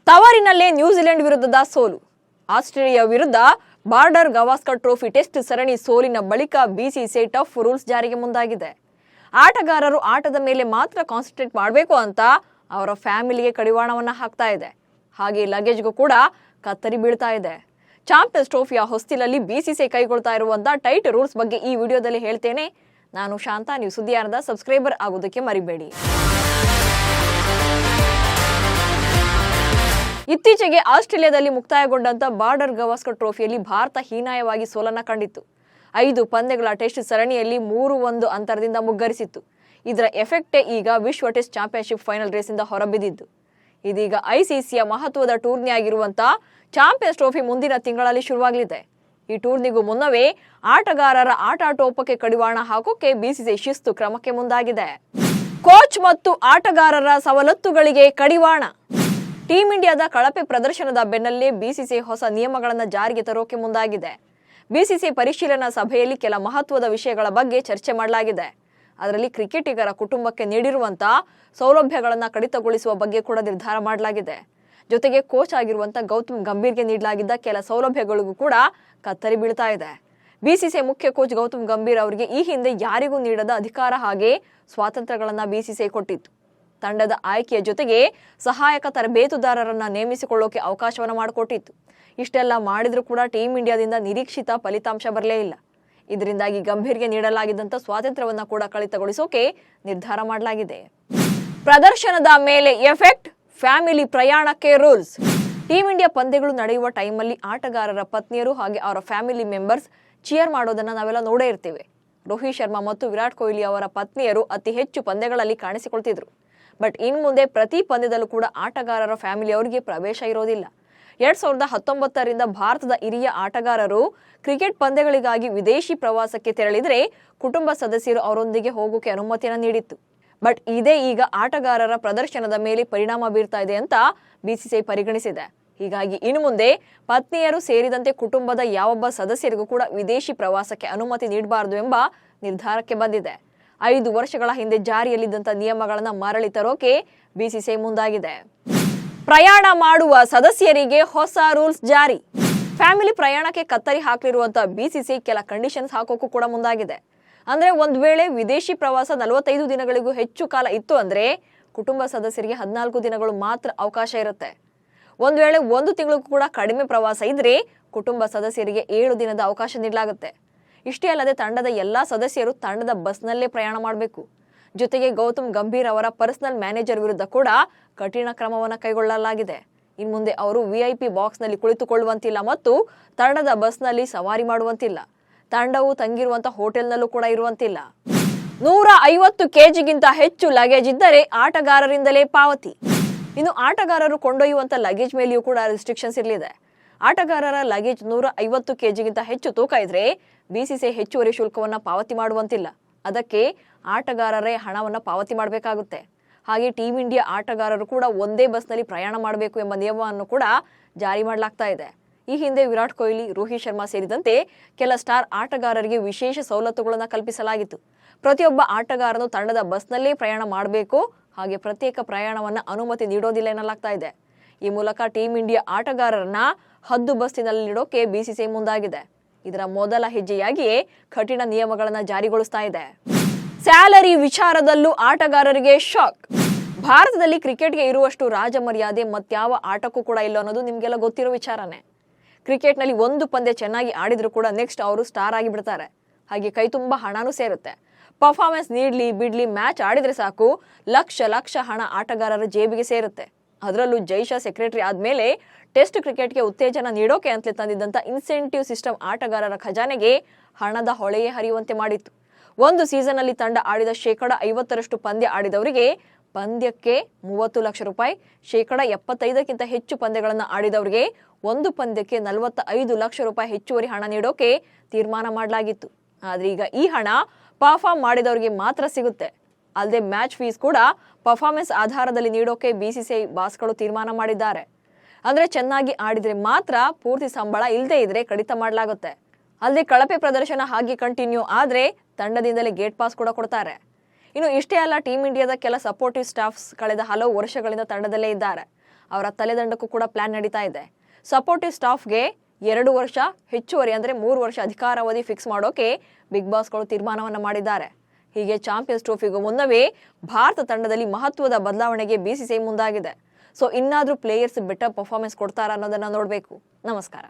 ತವರಿನಲ್ಲೇ New Zealand ವಿರುದ್ಧದ ಸೋಲು. Australia ವಿರುದ್ಧ ಬಾರ್ಡರ್ ಗವಾಸ್ಕರ್ ಟ್ರೋಫಿ ಟೆಸ್ಟ್ ಸರಣಿ ಸೋಲಿನ ಬಳಿಕ ಬಿಸಿಸಿಐ ಟಫ್ ರೂಲ್ಸ್ ಜಾರಿಗೆ ಮುಂದಾಗಿದೆ. ಆಟಗಾರರು ಆಟದ ಮೇಲೆ ಮಾತ್ರ ಕಾನ್ಸಂಟ್ರೇಟ್ ಮಾಡಬೇಕು ಅಂತ ಅವರ ಫ್ಯಾಮಿಲಿಗೆ ಕಡಿವಾಣವನ್ನ ಹಾಕ್ತಾ ಇದೆ. ಹಾಗೆ ಲಗೇಜ್ಗೂ ಕೂಡ ಕತ್ತರಿ ಬೀಳ್ತಾ ಇದೆ. ಚಾಂಪಿಯನ್ಸ್ ಟ್ರೋಫಿಯ ಹೊಸ್ತಿಲಲ್ಲಿ ಬಿಸಿಸಿಐ ಕೈಗೊಳ್ತಾ ಇರುವಂತಹ ಟೈಟ್ ರೂಲ್ಸ್ ಬಗ್ಗೆ ಈ ವಿಡಿಯೋದಲ್ಲಿ ಹೇಳ್ತೇನೆ. ನಾನು ಶಾಂತ, ನೀವು ಸುದ್ದಿಯಾನದ ಸಬ್ಸ್ಕ್ರೈಬರ್ ಆಗೋದಕ್ಕೆ ಮರಿಬೇಡಿ. ಇತ್ತೀಚೆಗೆ ಆಸ್ಟ್ರೇಲಿಯಾದಲ್ಲಿ ಮುಕ್ತಾಯಗೊಂಡಂತ ಬಾರ್ಡರ್ ಗವಾಸ್ಕರ್ ಟ್ರೋಫಿಯಲ್ಲಿ ಭಾರತ ಹೀನಾಯವಾಗಿ ಸೋಲನ್ನ ಕಂಡಿತ್ತು. 5 ಪಂದ್ಯಗಳ ಟೆಸ್ಟ್ ಸರಣಿಯಲ್ಲಿ 3-1 ಅಂತರದಿಂದ ಮುಗ್ಗರಿಸಿತ್ತು. ಇದರ ಎಫೆಕ್ಟೇ ಈಗ ವಿಶ್ವ ಟೆಸ್ಟ್ ಚಾಂಪಿಯನ್ಶಿಪ್ ಫೈನಲ್ ರೇಸಿಂದ ಹೊರಬಿದ್ದಿದ್ದು. ಇದೀಗ ಐಸಿಸಿಯ ಮಹತ್ವದ ಟೂರ್ನಿ ಆಗಿರುವಂತಹ ಚಾಂಪಿಯನ್ಸ್ ಟ್ರೋಫಿ ಮುಂದಿನ ತಿಂಗಳಲ್ಲಿ ಶುರುವಾಗಲಿದೆ. ಈ ಟೂರ್ನಿಗೂ ಮುನ್ನವೇ ಆಟಗಾರರ ಆಟಾಟೋಪಕ್ಕೆ ಕಡಿವಾಣ ಹಾಕೋಕೆ ಬಿಸಿಸಿಐ ಶಿಸ್ತು ಕ್ರಮಕ್ಕೆ ಮುಂದಾಗಿದೆ. ಕೋಚ್ ಮತ್ತು ಆಟಗಾರರ ಸವಲತ್ತುಗಳಿಗೆ ಕಡಿವಾಣ. ಟೀಂ ಇಂಡಿಯಾದ ಕಳಪೆ ಪ್ರದರ್ಶನದ ಬೆನ್ನಲ್ಲೇ ಬಿಸಿಸಿಐ ಹೊಸ ನಿಯಮಗಳನ್ನು ಜಾರಿಗೆ ತರೋಕೆ ಮುಂದಾಗಿದೆ. ಬಿಸಿಸಿಐ ಪರಿಶೀಲನಾ ಸಭೆಯಲ್ಲಿ ಕೆಲ ಮಹತ್ವದ ವಿಷಯಗಳ ಬಗ್ಗೆ ಚರ್ಚೆ ಮಾಡಲಾಗಿದೆ. ಅದರಲ್ಲಿ ಕ್ರಿಕೆಟಿಗರ ಕುಟುಂಬಕ್ಕೆ ನೀಡಿರುವಂತಹ ಸೌಲಭ್ಯಗಳನ್ನು ಕಡಿತಗೊಳಿಸುವ ಬಗ್ಗೆ ಕೂಡ ನಿರ್ಧಾರ ಮಾಡಲಾಗಿದೆ. ಜೊತೆಗೆ ಕೋಚ್ ಆಗಿರುವಂತಹ ಗೌತಮ್ ಗಂಭೀರ್ಗೆ ನೀಡಲಾಗಿದ್ದ ಕೆಲ ಸೌಲಭ್ಯಗಳಿಗೂ ಕೂಡ ಕತ್ತರಿ ಬೀಳ್ತಾ ಇದೆ. ಬಿಸಿಸಿಐ ಮುಖ್ಯ ಕೋಚ್ ಗೌತಮ್ ಗಂಭೀರ್ ಅವರಿಗೆ ಈ ಹಿಂದೆ ಯಾರಿಗೂ ನೀಡದ ಅಧಿಕಾರ ಹಾಗೆ ಸ್ವಾತಂತ್ರ್ಯಗಳನ್ನ ಬಿಸಿಸಿಐ ಕೊಟ್ಟಿತ್ತು. ತಂಡದ ಆಯ್ಕೆಯ ಜೊತೆಗೆ ಸಹಾಯಕ ತರಬೇತುದಾರರನ್ನ ನೇಮಿಸಿಕೊಳ್ಳೋಕೆ ಅವಕಾಶವನ್ನು ಮಾಡಿಕೊಟ್ಟಿತ್ತು. ಇಷ್ಟೆಲ್ಲ ಮಾಡಿದ್ರೂ ಕೂಡ ಟೀಂ ಇಂಡಿಯಾದಿಂದ ನಿರೀಕ್ಷಿತ ಫಲಿತಾಂಶ ಬರಲೇ ಇಲ್ಲ. ಇದರಿಂದಾಗಿ ಗಂಭೀರ್ಗೆ ನೀಡಲಾಗಿದ್ದಂಥ ಸ್ವಾತಂತ್ರ್ಯವನ್ನ ಕೂಡ ಕಡಿತಗೊಳಿಸೋಕೆ ನಿರ್ಧಾರ ಮಾಡಲಾಗಿದೆ. ಪ್ರದರ್ಶನದ ಮೇಲೆ ಎಫೆಕ್ಟ್, ಫ್ಯಾಮಿಲಿ ಪ್ರಯಾಣಕ್ಕೆ ರೂಲ್ಸ್. ಟೀಂ ಇಂಡಿಯಾ ಪಂದ್ಯಗಳು ನಡೆಯುವ ಟೈಮಲ್ಲಿ ಆಟಗಾರರ ಪತ್ನಿಯರು ಹಾಗೆ ಅವರ ಫ್ಯಾಮಿಲಿ ಮೆಂಬರ್ಸ್ ಚಿಯರ್ ಮಾಡೋದನ್ನ ನಾವೆಲ್ಲ ನೋಡೇ ಇರ್ತೇವೆ. ರೋಹಿತ್ ಶರ್ಮಾ ಮತ್ತು ವಿರಾಟ್ ಕೊಹ್ಲಿ ಅವರ ಪತ್ನಿಯರು ಅತಿ ಹೆಚ್ಚು ಪಂದ್ಯಗಳಲ್ಲಿ ಕಾಣಿಸಿಕೊಳ್ತಿದ್ರು. ಬಟ್ ಇನ್ ಮುಂದೆ ಪ್ರತಿ ಪಂದ್ಯದಲ್ಲೂ ಕೂಡ ಆಟಗಾರರ ಫ್ಯಾಮಿಲಿಯವರಿಗೆ ಪ್ರವೇಶ ಇರೋದಿಲ್ಲ. 2019ರಿಂದ ಭಾರತದ ಹಿರಿಯ ಆಟಗಾರರು ಕ್ರಿಕೆಟ್ ಪಂದ್ಯಗಳಿಗಾಗಿ ವಿದೇಶಿ ಪ್ರವಾಸಕ್ಕೆ ತೆರಳಿದ್ರೆ ಕುಟುಂಬ ಸದಸ್ಯರು ಅವರೊಂದಿಗೆ ಹೋಗೋಕೆ ಅನುಮತಿಯನ್ನು ನೀಡಿತ್ತು. ಬಟ್ ಇದೇ ಈಗ ಆಟಗಾರರ ಪ್ರದರ್ಶನದ ಮೇಲೆ ಪರಿಣಾಮ ಬೀರ್ತಾ ಇದೆ ಅಂತ ಬಿಸಿಸಿಐ ಪರಿಗಣಿಸಿದೆ. ಹೀಗಾಗಿ ಇನ್ನು ಮುಂದೆ ಪತ್ನಿಯರು ಸೇರಿದಂತೆ ಕುಟುಂಬದ ಯಾವೊಬ್ಬ ಸದಸ್ಯರಿಗೂ ಕೂಡ ವಿದೇಶಿ ಪ್ರವಾಸಕ್ಕೆ ಅನುಮತಿ ನೀಡಬಾರದು ಎಂಬ ನಿರ್ಧಾರಕ್ಕೆ ಬಂದಿದೆ. 5 ವರ್ಷಗಳ ಹಿಂದೆ ಜಾರಿಯಲ್ಲಿದ್ದಂಥ ನಿಯಮಗಳನ್ನು ಮರಳಿ ತರೋಕೆ ಬಿಸಿಸಿಐ ಮುಂದಾಗಿದೆ. ಪ್ರಯಾಣ ಮಾಡುವ ಸದಸ್ಯರಿಗೆ ಹೊಸ ರೂಲ್ಸ್ ಜಾರಿ. ಫ್ಯಾಮಿಲಿ ಪ್ರಯಾಣಕ್ಕೆ ಕತ್ತರಿ ಹಾಕಲಿರುವಂತಹ ಬಿಸಿಸಿಐ ಕೆಲ ಕಂಡೀಷನ್ಸ್ ಹಾಕೋಕ್ಕೂ ಕೂಡ ಮುಂದಾಗಿದೆ. ಅಂದ್ರೆ ಒಂದ್ ವೇಳೆ ವಿದೇಶಿ ಪ್ರವಾಸ 45 ದಿನಗಳಿಗೂ ಹೆಚ್ಚು ಕಾಲ ಇತ್ತು ಅಂದ್ರೆ ಕುಟುಂಬ ಸದಸ್ಯರಿಗೆ 14 ದಿನಗಳು ಮಾತ್ರ ಅವಕಾಶ ಇರುತ್ತೆ. ಒಂದ್ ವೇಳೆ 1 ತಿಂಗಳಿಗೂ ಕೂಡ ಕಡಿಮೆ ಪ್ರವಾಸ ಇದ್ರೆ ಕುಟುಂಬ ಸದಸ್ಯರಿಗೆ 7 ದಿನದ ಅವಕಾಶ ನೀಡಲಾಗುತ್ತೆ. ಇಷ್ಟೇ ಅಲ್ಲದೆ ತಂಡದ ಎಲ್ಲಾ ಸದಸ್ಯರು ತಂಡದ ಬಸ್ನಲ್ಲೇ ಪ್ರಯಾಣ ಮಾಡಬೇಕು. ಜೊತೆಗೆ ಗೌತಮ್ ಗಂಭೀರ್ ಅವರ ಪರ್ಸನಲ್ ಮ್ಯಾನೇಜರ್ ವಿರುದ್ಧ ಕೂಡ ಕಠಿಣ ಕ್ರಮವನ್ನು ಕೈಗೊಳ್ಳಲಾಗಿದೆ. ಇನ್ ಮುಂದೆ ಅವರು ವಿಐಪಿ ಬಾಕ್ಸ್ನಲ್ಲಿ ಕುಳಿತುಕೊಳ್ಳುವಂತಿಲ್ಲ ಮತ್ತು ತಂಡದ ಬಸ್ನಲ್ಲಿ ಸವಾರಿ ಮಾಡುವಂತಿಲ್ಲ. ತಂಡವು ತಂಗಿರುವಂತಹ ಹೋಟೆಲ್ನಲ್ಲೂ ಕೂಡ ಇರುವಂತಿಲ್ಲ. 150 kgಗಿಂತ ಹೆಚ್ಚು ಲಗೇಜ್ ಇದ್ದರೆ ಆಟಗಾರರಿಂದಲೇ ಪಾವತಿ. ಇನ್ನು ಆಟಗಾರರು ಕೊಂಡೊಯ್ಯುವಂತ ಲಗೇಜ್ ಮೇಲೆಯೂ ಕೂಡ ರಿಸ್ಟ್ರಿಕ್ಷನ್ಸ್ ಇರಲಿದೆ. ಆಟಗಾರರ ಲಗೇಜ್ 150 kgಗಿಂತ ಹೆಚ್ಚು ತೂಕ ಇದ್ರೆ ಬಿಸಿಸಿಐ ಹೆಚ್ಚುವರಿ ಶುಲ್ಕವನ್ನ ಪಾವತಿ ಮಾಡುವಂತಿಲ್ಲ. ಅದಕ್ಕೆ ಆಟಗಾರರೇ ಹಣವನ್ನ ಪಾವತಿ ಮಾಡಬೇಕಾಗುತ್ತೆ. ಹಾಗೆ ಟೀಂ ಇಂಡಿಯಾ ಆಟಗಾರರು ಕೂಡ ಒಂದೇ ಬಸ್ನಲ್ಲಿ ಪ್ರಯಾಣ ಮಾಡಬೇಕು ಎಂಬ ನಿಯಮವನ್ನು ಕೂಡ ಜಾರಿ ಮಾಡಲಾಗ್ತಾ ಇದೆ. ಈ ಹಿಂದೆ ವಿರಾಟ್ ಕೊಹ್ಲಿ, ರೋಹಿತ್ ಶರ್ಮಾ ಸೇರಿದಂತೆ ಕೆಲ ಸ್ಟಾರ್ ಆಟಗಾರರಿಗೆ ವಿಶೇಷ ಸವಲತ್ತುಗಳನ್ನು ಕಲ್ಪಿಸಲಾಗಿತ್ತು. ಪ್ರತಿಯೊಬ್ಬ ಆಟಗಾರನು ತಂಡದ ಬಸ್ನಲ್ಲೇ ಪ್ರಯಾಣ ಮಾಡಬೇಕು, ಹಾಗೆ ಪ್ರತ್ಯೇಕ ಪ್ರಯಾಣವನ್ನ ಅನುಮತಿ ನೀಡೋದಿಲ್ಲ ಎನ್ನಲಾಗ್ತಾ ಇದೆ. ಈ ಮೂಲಕ ಟೀಂ ಇಂಡಿಯಾ ಆಟಗಾರರನ್ನ ಹದ್ದು ಬಸ್ಸಿನಲ್ಲಿ ಇಡೋಕೆ ಬಿಸಿಸಿಐ ಮುಂದಾಗಿದೆ. ಇದರ ಮೊದಲ ಹೆಜ್ಜೆಯಾಗಿಯೇ ಕಠಿಣ ನಿಯಮಗಳನ್ನು ಜಾರಿಗೊಳಿಸ್ತಾ ಇದೆ. ಸ್ಯಾಲರಿ ವಿಚಾರದಲ್ಲೂ ಆಟಗಾರರಿಗೆ ಶಾಕ್. ಭಾರತದಲ್ಲಿ ಕ್ರಿಕೆಟ್ಗೆ ಇರುವಷ್ಟು ರಾಜ ಮರ್ಯಾದೆ ಮತ್ಯಾವ ಆಟಕ್ಕೂ ಕೂಡ ಇಲ್ಲ ಅನ್ನೋದು ನಿಮ್ಗೆಲ್ಲ ಗೊತ್ತಿರೋ ವಿಚಾರನೇ. ಕ್ರಿಕೆಟ್ನಲ್ಲಿ 1 ಪಂದ್ಯ ಚೆನ್ನಾಗಿ ಆಡಿದ್ರು ಕೂಡ ನೆಕ್ಸ್ಟ್ ಅವರು ಸ್ಟಾರ್ ಆಗಿ ಬಿಡ್ತಾರೆ. ಹಾಗೆ ಕೈ ತುಂಬಾ ಹಣನೂ ಸೇರುತ್ತೆ. ಪರ್ಫಾರ್ಮೆನ್ಸ್ ನೀಡ್ಲಿ ಬಿಡ್ಲಿ, ಮ್ಯಾಚ್ ಆಡಿದ್ರೆ ಸಾಕು ಲಕ್ಷ ಹಣ ಆಟಗಾರರ ಜೇಬಿಗೆ ಸೇರುತ್ತೆ. ಅದರಲ್ಲೂ ಜೈಶಾ ಸೆಕ್ರೆಟರಿ ಆದ್ಮೇಲೆ ಟೆಸ್ಟ್ ಕ್ರಿಕೆಟ್ಗೆ ಉತ್ತೇಜನ ನೀಡೋಕೆ ಅಂತಲೇ ತಂದಿದ್ದಂಥ ಇನ್ಸೆಂಟಿವ್ ಸಿಸ್ಟಮ್ ಆಟಗಾರರ ಖಜಾನೆಗೆ ಹಣದ ಹೊಳೆಯೇ ಹರಿಯುವಂತೆ ಮಾಡಿತ್ತು. ಒಂದು ಸೀಸನ್ ಅಲ್ಲಿ ತಂಡ ಆಡಿದ 50% ಪಂದ್ಯ ಆಡಿದವರಿಗೆ ಪಂದ್ಯಕ್ಕೆ 30 ಲಕ್ಷ ರೂಪಾಯಿ, 75% ಹೆಚ್ಚು ಪಂದ್ಯಗಳನ್ನು ಆಡಿದವರಿಗೆ ಒಂದು ಪಂದ್ಯಕ್ಕೆ 45 ಲಕ್ಷ ರೂಪಾಯಿ ಹೆಚ್ಚುವರಿ ಹಣ ನೀಡೋಕೆ ತೀರ್ಮಾನ ಮಾಡಲಾಗಿತ್ತು. ಆದ್ರೆ ಈಗ ಈ ಹಣ ಪರ್ಫಾರ್ಮ್ ಮಾಡಿದವರಿಗೆ ಮಾತ್ರ ಸಿಗುತ್ತೆ. ಅಲ್ಲದೆ ಮ್ಯಾಚ್ ಫೀಸ್ ಕೂಡ ಪರ್ಫಾರ್ಮೆನ್ಸ್ ಆಧಾರದಲ್ಲಿ ನೀಡೋಕೆ ಬಿಸಿಸಿಐ ಬಾಸ್ಗಳು ತೀರ್ಮಾನ ಮಾಡಿದ್ದಾರೆ. ಅಂದ್ರೆ ಚೆನ್ನಾಗಿ ಆಡಿದ್ರೆ ಮಾತ್ರ ಪೂರ್ತಿ ಸಂಬಳ, ಇಲ್ಲದೆ ಇದ್ರೆ ಕಡಿತ ಮಾಡಲಾಗುತ್ತೆ. ಅಲ್ಲದೆ ಕಳಪೆ ಪ್ರದರ್ಶನ ಹಾಗೆ ಕಂಟಿನ್ಯೂ ಆದ್ರೆ ತಂಡದಿಂದಲೇ ಗೇಟ್ ಪಾಸ್ ಕೂಡ ಕೊಡ್ತಾರೆ. ಇನ್ನು ಇಷ್ಟೇ ಅಲ್ಲ, ಟೀಂ ಇಂಡಿಯಾದ ಕೆಲ ಸಪೋರ್ಟಿವ್ ಸ್ಟಾಫ್ಸ್ ಕಳೆದ ಹಲವು ವರ್ಷಗಳಿಂದ ತಂಡದಲ್ಲೇ ಇದ್ದಾರೆ. ಅವರ ತಲೆದಂಡಕ್ಕೂ ಕೂಡ ಪ್ಲಾನ್ ನಡೀತಾ ಇದೆ. ಸಪೋರ್ಟಿವ್ ಸ್ಟಾಫ್ಗೆ 2 ವರ್ಷ ಹೆಚ್ಚುವರಿ ಅಂದ್ರೆ 3 ವರ್ಷ ಅಧಿಕಾರಾವಧಿ ಫಿಕ್ಸ್ ಮಾಡೋಕೆ ಬಿಗ್ ಬಾಸ್ಗಳು ತೀರ್ಮಾನವನ್ನ ಮಾಡಿದ್ದಾರೆ. ಹೀಗೆ ಚಾಂಪಿಯನ್ಸ್ ಟ್ರೋಫಿಗೂ ಮುನ್ನವೇ ಭಾರತ ತಂಡದಲ್ಲಿ ಮಹತ್ವದ ಬದಲಾವಣೆಗೆ BCCI ಮುಂದಾಗಿದೆ. ಸೊ ಇನ್ನಾದ್ರೂ ಪ್ಲೇಯರ್ಸ್ ಬೆಟರ್ ಪರ್ಫಾರ್ಮೆನ್ಸ್ ಕೊಡ್ತಾರಾ ಅನ್ನೋದನ್ನ ನೋಡಬೇಕು. ನಮಸ್ಕಾರ.